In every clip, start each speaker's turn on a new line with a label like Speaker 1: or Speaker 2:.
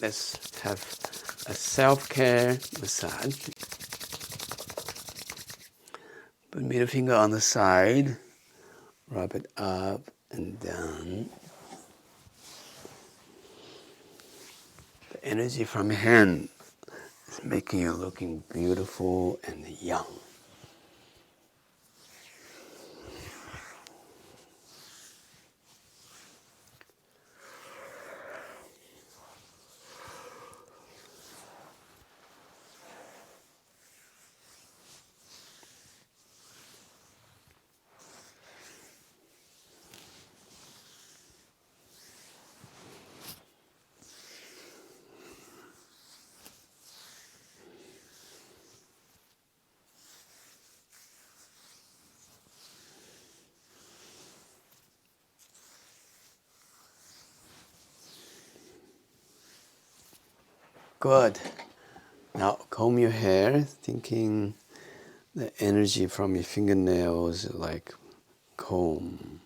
Speaker 1: let's have a self-care massage. Put middle finger on the side, rub it up and down. The energy from your hand is making you looking beautiful and young. Good. Now comb your hair, thinking the energy from your fingernails like comb.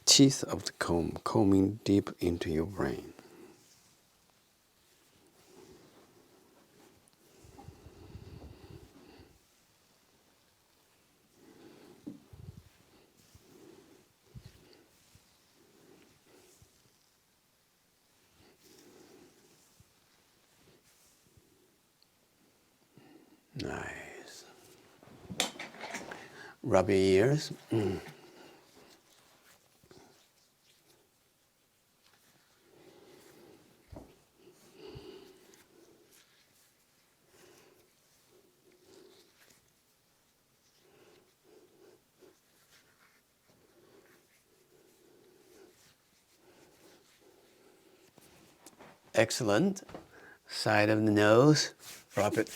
Speaker 1: Teeth of the comb combing deep into your brain. Nice. Rub your ears. Excellent. Side of the nose. Rub it.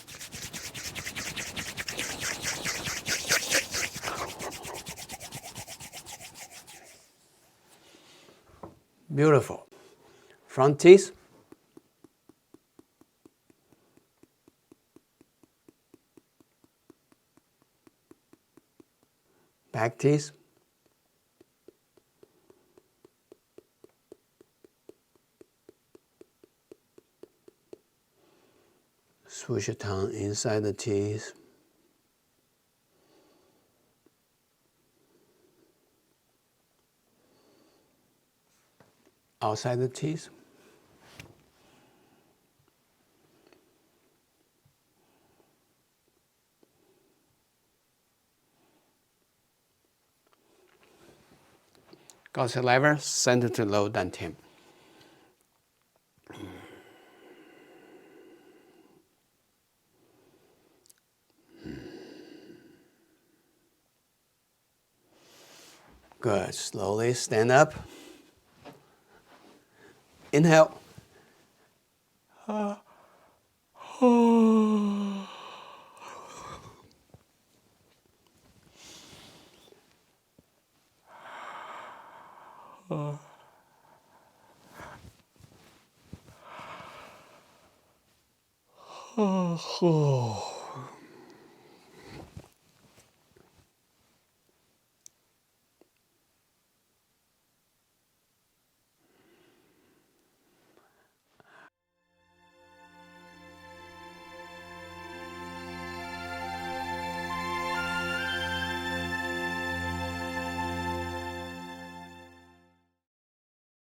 Speaker 1: Beautiful. Front teeth. Back teeth. Swoosh your tongue inside the teeth. Outside the teeth. Gaussian lever, center to low dantian. Good. Slowly stand up. Inhale.